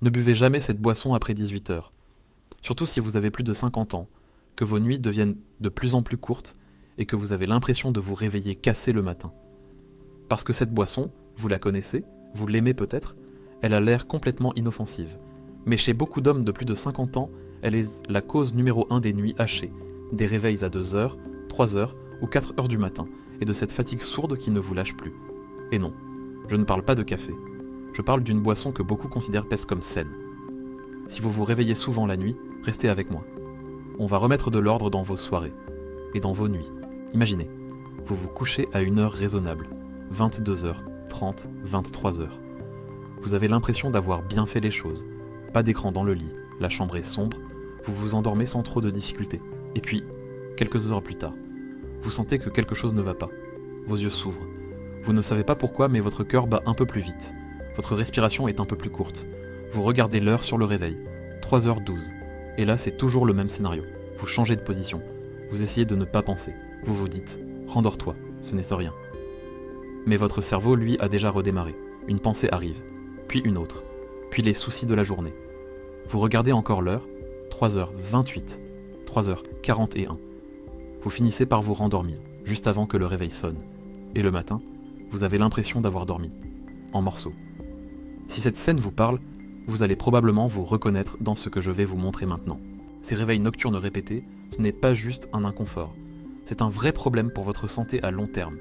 Ne buvez jamais cette boisson après 18 heures. Surtout si vous avez plus de 50 ans, que vos nuits deviennent de plus en plus courtes et que vous avez l'impression de vous réveiller cassé le matin. Parce que cette boisson, vous la connaissez, vous l'aimez peut-être, elle a l'air complètement inoffensive. Mais chez beaucoup d'hommes de plus de 50 ans, elle est la cause numéro 1 des nuits hachées, des réveils à 2 heures, 3 heures ou 4 heures du matin, et de cette fatigue sourde qui ne vous lâche plus. Et non, je ne parle pas de café. Je parle d'une boisson que beaucoup considèrent presque comme saine. Si vous vous réveillez souvent la nuit, restez avec moi. On va remettre de l'ordre dans vos soirées et dans vos nuits. Imaginez, vous vous couchez à une heure raisonnable, 22h30, 23h. Vous avez l'impression d'avoir bien fait les choses. Pas d'écran dans le lit, la chambre est sombre, vous vous endormez sans trop de difficultés. Et puis, quelques heures plus tard, vous sentez que quelque chose ne va pas. Vos yeux s'ouvrent. Vous ne savez pas pourquoi, mais votre cœur bat un peu plus vite. Votre respiration est un peu plus courte. Vous regardez l'heure sur le réveil, 3h12. Et là, c'est toujours le même scénario. Vous changez de position. Vous essayez de ne pas penser. Vous vous dites « Rendors-toi, ce n'est rien ». Mais votre cerveau, lui, a déjà redémarré. Une pensée arrive, puis une autre, puis les soucis de la journée. Vous regardez encore l'heure, 3h28, 3h41. Vous finissez par vous rendormir, juste avant que le réveil sonne. Et le matin, vous avez l'impression d'avoir dormi, en morceaux. Si cette scène vous parle, vous allez probablement vous reconnaître dans ce que je vais vous montrer maintenant. Ces réveils nocturnes répétés, ce n'est pas juste un inconfort. C'est un vrai problème pour votre santé à long terme.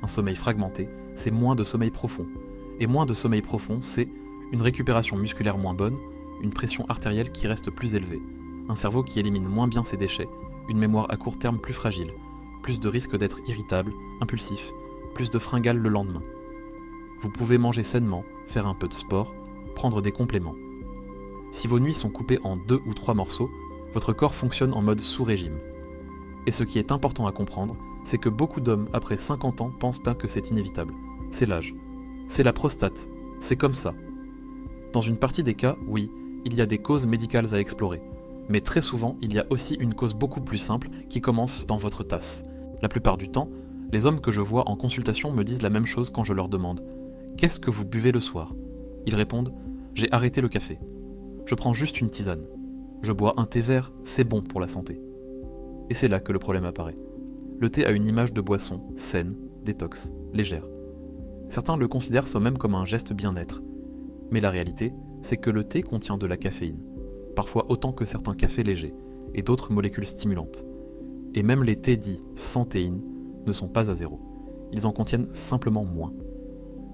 Un sommeil fragmenté, c'est moins de sommeil profond. Et moins de sommeil profond, c'est une récupération musculaire moins bonne, une pression artérielle qui reste plus élevée, un cerveau qui élimine moins bien ses déchets, une mémoire à court terme plus fragile, plus de risque d'être irritable, impulsif, plus de fringales le lendemain. Vous pouvez manger sainement, faire un peu de sport, prendre des compléments. Si vos nuits sont coupées en 2 ou 3 morceaux, votre corps fonctionne en mode sous-régime. Et ce qui est important à comprendre, c'est que beaucoup d'hommes après 50 ans pensent que c'est inévitable. C'est l'âge. C'est la prostate. C'est comme ça. Dans une partie des cas, oui, il y a des causes médicales à explorer. Mais très souvent, il y a aussi une cause beaucoup plus simple qui commence dans votre tasse. La plupart du temps, les hommes que je vois en consultation me disent la même chose quand je leur demande « Qu'est-ce que vous buvez le soir ?» Ils répondent « J'ai arrêté le café. Je prends juste une tisane. Je bois un thé vert, c'est bon pour la santé. » Et c'est là que le problème apparaît. Le thé a une image de boisson, saine, détox, légère. Certains le considèrent même comme un geste bien-être. Mais la réalité, c'est que le thé contient de la caféine, parfois autant que certains cafés légers, et d'autres molécules stimulantes. Et même les thés dits sans théine ne sont pas à zéro. Ils en contiennent simplement moins.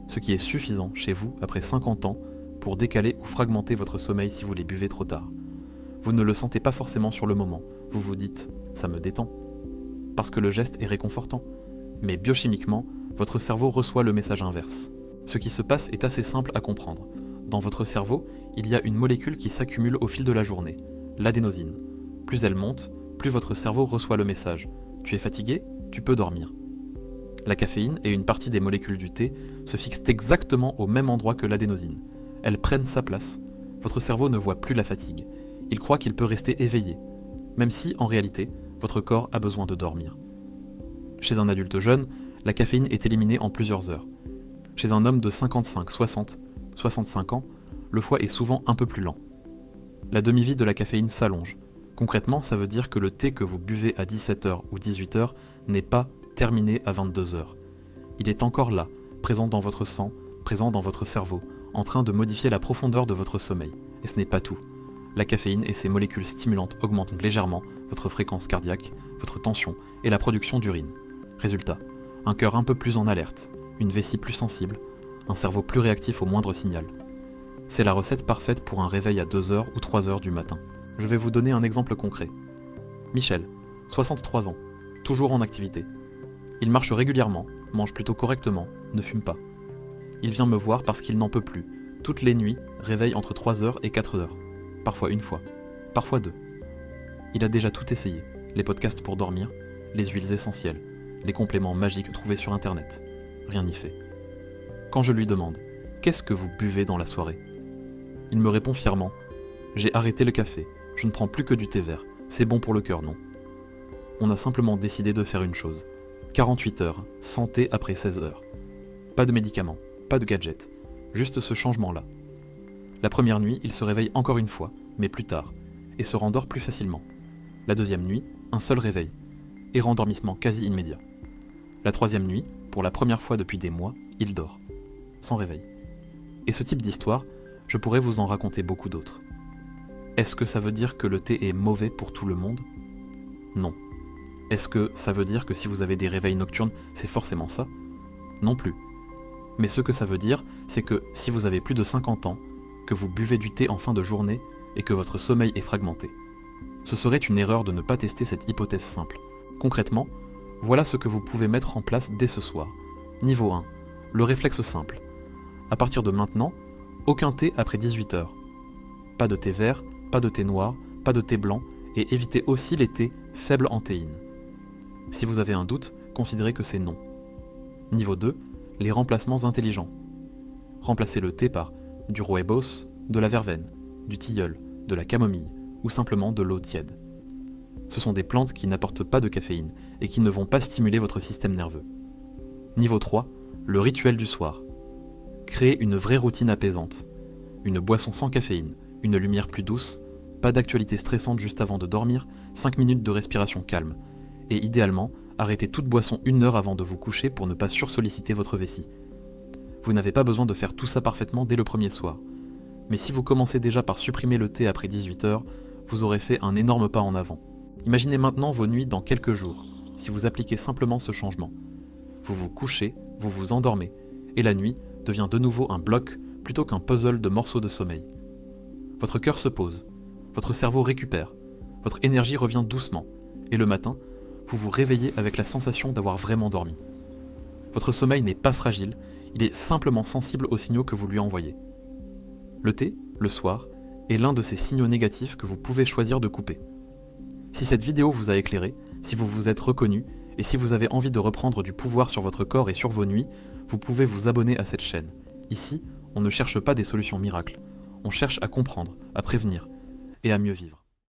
Ce qui est suffisant chez vous après 50 ans pour décaler ou fragmenter votre sommeil si vous les buvez trop tard. Vous ne le sentez pas forcément sur le moment, vous vous dites « ça me détend », parce que le geste est réconfortant. Mais biochimiquement, votre cerveau reçoit le message inverse. Ce qui se passe est assez simple à comprendre. Dans votre cerveau, il y a une molécule qui s'accumule au fil de la journée, l'adénosine. Plus elle monte, plus votre cerveau reçoit le message. Tu es fatigué ? Tu peux dormir. La caféine et une partie des molécules du thé se fixent exactement au même endroit que l'adénosine. Elles prennent sa place. Votre cerveau ne voit plus la fatigue. Il croit qu'il peut rester éveillé, même si, en réalité, votre corps a besoin de dormir. Chez un adulte jeune, la caféine est éliminée en plusieurs heures. Chez un homme de 55, 60, 65 ans, le foie est souvent un peu plus lent. La demi-vie de la caféine s'allonge. Concrètement, ça veut dire que le thé que vous buvez à 17h ou 18h n'est pas terminé à 22h. Il est encore là, présent dans votre sang, présent dans votre cerveau, en train de modifier la profondeur de votre sommeil. Et ce n'est pas tout. La caféine et ses molécules stimulantes augmentent légèrement votre fréquence cardiaque, votre tension et la production d'urine. Résultat, un cœur un peu plus en alerte, une vessie plus sensible, un cerveau plus réactif au moindre signal. C'est la recette parfaite pour un réveil à 2h ou 3h du matin. Je vais vous donner un exemple concret. Michel, 63 ans, toujours en activité. Il marche régulièrement, mange plutôt correctement, ne fume pas. Il vient me voir parce qu'il n'en peut plus. Toutes les nuits, réveille entre 3h et 4h. Parfois une fois, parfois deux. Il a déjà tout essayé, les podcasts pour dormir, les huiles essentielles, les compléments magiques trouvés sur internet. Rien n'y fait. Quand je lui demande « Qu'est-ce que vous buvez dans la soirée ?» Il me répond fièrement « J'ai arrêté le café, je ne prends plus que du thé vert, c'est bon pour le cœur, non ?» On a simplement décidé de faire une chose. 48 heures, sans thé après 16 heures. Pas de médicaments, pas de gadgets, juste ce changement-là. La première nuit, il se réveille encore une fois, mais plus tard, et se rendort plus facilement. La deuxième nuit, un seul réveil, et rendormissement quasi immédiat. La troisième nuit, pour la première fois depuis des mois, il dort, sans réveil. Et ce type d'histoire, je pourrais vous en raconter beaucoup d'autres. Est-ce que ça veut dire que le thé est mauvais pour tout le monde ? Non. Est-ce que ça veut dire que si vous avez des réveils nocturnes, c'est forcément ça ? Non plus. Mais ce que ça veut dire, c'est que si vous avez plus de 50 ans, que vous buvez du thé en fin de journée et que votre sommeil est fragmenté, ce serait une erreur de ne pas tester cette hypothèse simple. Concrètement, voilà ce que vous pouvez mettre en place dès ce soir. Niveau 1, le réflexe simple. À partir de maintenant, aucun thé après 18h. Pas de thé vert, pas de thé noir, pas de thé blanc, et évitez aussi les thés faibles en théine. Si vous avez un doute, considérez que c'est non. Niveau 2, les remplacements intelligents. Remplacez le thé par du rooibos, de la verveine, du tilleul, de la camomille, ou simplement de l'eau tiède. Ce sont des plantes qui n'apportent pas de caféine et qui ne vont pas stimuler votre système nerveux. Niveau 3, le rituel du soir. Créez une vraie routine apaisante. Une boisson sans caféine, une lumière plus douce, pas d'actualité stressante juste avant de dormir, 5 minutes de respiration calme. Et idéalement, arrêtez toute boisson 1 heure avant de vous coucher pour ne pas sursolliciter votre vessie. Vous n'avez pas besoin de faire tout ça parfaitement dès le premier soir. Mais si vous commencez déjà par supprimer le thé après 18h, vous aurez fait un énorme pas en avant. Imaginez maintenant vos nuits dans quelques jours, si vous appliquez simplement ce changement. Vous vous couchez, vous vous endormez, et la nuit devient de nouveau un bloc plutôt qu'un puzzle de morceaux de sommeil. Votre cœur se pose, votre cerveau récupère, votre énergie revient doucement, et le matin, vous vous réveillez avec la sensation d'avoir vraiment dormi. Votre sommeil n'est pas fragile, il est simplement sensible aux signaux que vous lui envoyez. Le thé, le soir, est l'un de ces signaux négatifs que vous pouvez choisir de couper. Si cette vidéo vous a éclairé, si vous vous êtes reconnu, et si vous avez envie de reprendre du pouvoir sur votre corps et sur vos nuits, vous pouvez vous abonner à cette chaîne. Ici, on ne cherche pas des solutions miracles, on cherche à comprendre, à prévenir et à mieux vivre.